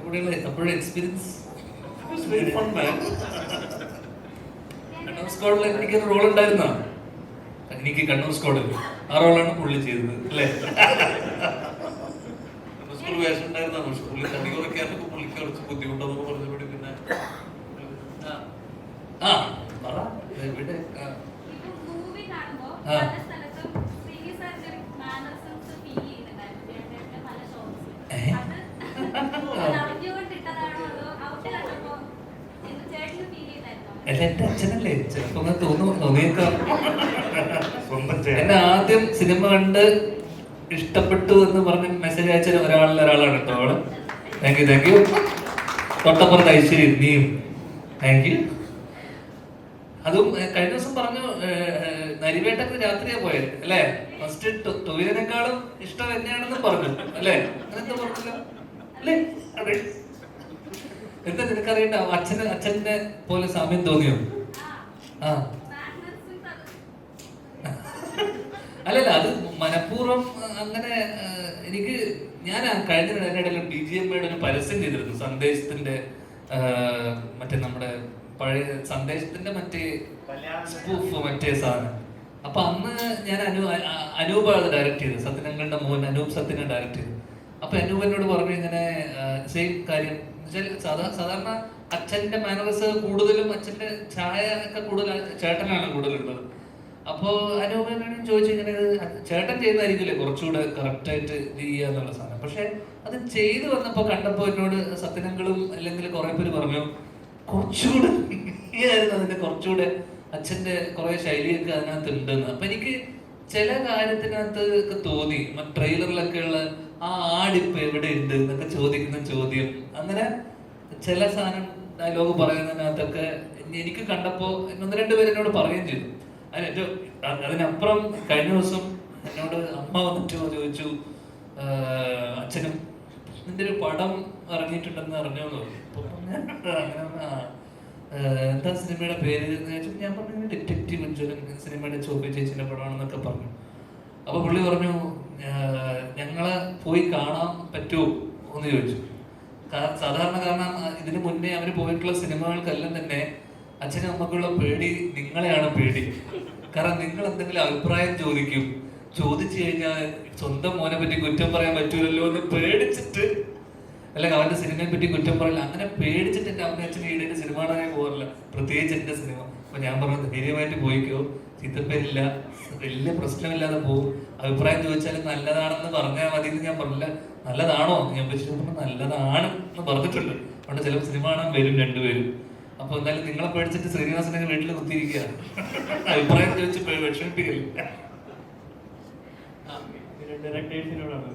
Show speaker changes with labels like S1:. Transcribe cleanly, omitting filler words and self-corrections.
S1: അപ്പോഴും experience very fun മാൻ. കണ്ണൂർ സ്ക്വാഡിൽ എനിക്കൊരു role ഉണ്ടായിരുന്നോ? എനിക്ക് കണ്ണൂർ സ്ക്വാഡിൽ ആ റോളാണ് പുള്ളി ചെയ്തത് അല്ലേ? സ്കൂൾ വേഷം ഉണ്ടായിരുന്ന പക്ഷെ പുള്ളി തടി കുറയ്ക്കാനൊക്കെ പുള്ളിക്ക് കുറച്ച് ബുദ്ധിമുട്ടെന്നൊക്കെ പറഞ്ഞപ്പോഴേ പിന്നെ ആ പറ ഇവിടെ അല്ല എന്റെ അച്ഛനല്ലേ ചിലപ്പോ തോന്നിയേക്കാം. എന്നെ ആദ്യം സിനിമ കണ്ട് ഇഷ്ടപ്പെട്ടു എന്ന് പറഞ്ഞ് മെസ്സേജ് അയച്ച ഒരാളാണ് കേട്ടോ അവള്. Thank you. തൊട്ടപ്പുറത്ത് ഐശ്വര്യം നീയും താങ്ക് യു. അതും കഴിഞ്ഞ ദിവസം പറഞ്ഞു നരിവേട്ടക്ക് രാത്രിയാ പോയത് അല്ലേ? ഫസ്റ്റ് ടൊവിനേക്കാളും ഇഷ്ടം എന്നെയാണെന്ന് പറഞ്ഞു അല്ലേ? അങ്ങനെന്താ പറഞ്ഞില്ല അല്ലേ? അതെ. എന്താ നിനക്കറിയണ്ട അച്ഛനെ പോലെ സാമ്യം തോന്നിയോ? ആ അല്ലല്ല അത് മനഃപൂർവ്വം അങ്ങനെ എനിക്ക് ഞാൻ കഴിഞ്ഞ ഇടയിൽ BGMA ഒരു പരസ്യം ചെയ്തിരുന്നു സന്ദേശത്തിന്റെ മറ്റേ നമ്മുടെ പഴയ സന്ദേശത്തിന്റെ മറ്റേ സ്പൂഫ് മറ്റേ സാധനം. അപ്പൊ അന്ന് ഞാൻ അനൂപ് ഡയറക്ട് ചെയ്തു, സത്യനങ്ങളുടെ മോൻ അനൂപ് സത്യനെ ഡയറക്ട് ചെയ്തു. അപ്പൊ അനൂപ് എന്നോട് പറഞ്ഞു ഇങ്ങനെ സെയിം കാര്യം. സാധാരണ അച്ഛന്റെ മാനേഴ്സ് കൂടുതലും അച്ഛന്റെ ചായ ഒക്കെ കൂടുതൽ ചേട്ടനാണ് കൂടുതലുള്ളത്. അപ്പോ അനൂപനോട് ചോദിച്ചു ഇങ്ങനെ ചേട്ടൻ ചെയ്യുന്നതായിരിക്കില്ലേ കുറച്ചുകൂടെ കറക്റ്റ് ആയിട്ട് ഇത് ചെയ്യാന്നുള്ള സാധനം. പക്ഷെ അത് ചെയ്തു വന്നപ്പോ കണ്ടപ്പോ എന്നോട് സത്യനങ്ങളും അല്ലെങ്കിൽ കുറെ പേര് പറഞ്ഞു കുറച്ചുകൂടെ ആയിരുന്നു അതിന്റെ കുറച്ചുകൂടെ അച്ഛന്റെ കുറെ ശൈലിയൊക്കെ അതിനകത്ത് ഉണ്ടെന്ന്. അപ്പൊ എനിക്ക് ചില കാര്യത്തിനകത്ത് ഒക്കെ തോന്നി ട്രെയിലറിലൊക്കെ ഉള്ള ആ ആടിപ്പ് എവിടെ ഉണ്ട് എന്നൊക്കെ ചോദിക്കുന്ന ചോദ്യം, അങ്ങനെ ചില സാധനം ഡയലോഗ് പറയുന്നതിനകത്തൊക്കെ എനിക്ക് കണ്ടപ്പോ ഒന്ന് രണ്ടുപേര് എന്നോട് പറയുകയും ചെയ്തു. അതിനപ്പുറം കഴിഞ്ഞ ദിവസം എന്നോട് അമ്മ വന്നിട്ട് ചോദിച്ചു അച്ഛനും നിന്റെ ഒരു പടം ഇറങ്ങിയിട്ടുണ്ടെന്ന് അറിഞ്ഞോന്ന് എന്താ സിനിമയുടെ പേര് എന്ന് ചോദിച്ചു. ഞാൻ പറഞ്ഞു ഡിറ്റക്റ്റീവ് ഉജ്ജ്വലൻ സിനിമയുടെ ചോപ്പി ചേച്ചിന്റെ പടമാണെന്നൊക്കെ പറഞ്ഞു. അപ്പൊ പുള്ളി പറഞ്ഞു ഞങ്ങളെ പോയി കാണാൻ പറ്റുമോ എന്ന് ചോദിച്ചു. സാധാരണ കാരണം ഇതിനു മുന്നേ അവര് പോയിട്ടുള്ള സിനിമകൾക്കെല്ലാം തന്നെ അച്ഛനും അമ്മക്കുള്ള പേടി നിങ്ങളെയാണ് പേടി. കാരണം നിങ്ങൾ എന്തെങ്കിലും അഭിപ്രായം ചോദിച്ചു കഴിഞ്ഞാൽ സ്വന്തം മോനെ പറ്റി കുറ്റം പറയാൻ പറ്റൂലല്ലോ എന്ന് പേടിച്ചിട്ട്, അല്ലെങ്കിൽ അവന്റെ സിനിമയെ പറ്റി കുറ്റം പറയില്ല, അങ്ങനെ പേടിച്ചിട്ട് എന്റെ അമ്മ അച്ഛനെ ഈടായിട്ട് സിനിമ കാണാനേ പോകാറില്ല, പ്രത്യേകിച്ച് എന്റെ സിനിമ. അപ്പൊ ഞാൻ പറഞ്ഞു ധൈര്യമായിട്ട് പോയിക്കോ, ചീത്തപ്പേരില്ല, വലിയ പ്രശ്നമില്ലാതെ പോകും. അഭിപ്രായം ചോദിച്ചാലും നല്ലതാണെന്ന് പറഞ്ഞാൽ മതി എന്ന് ഞാൻ പറഞ്ഞില്ല. നല്ലതാണോ ഞാൻ പറഞ്ഞു നല്ലതാണ് എന്ന് പറഞ്ഞിട്ടുണ്ട്. അതുകൊണ്ട് ചിലപ്പോൾ സിനിമ കാണാൻ വരും രണ്ടുപേരും. അപ്പൊ എന്തായാലും നിങ്ങളെ പേടിച്ചിട്ട് ശ്രീനിവാസനെ വീട്ടിൽ കുത്തിയിരിക്കുക, അഭിപ്രായം ചോദിച്ച് വിഷമിപ്പിക്കില്ല.
S2: ഡയറക്ടേഴ്സിനോടാണ്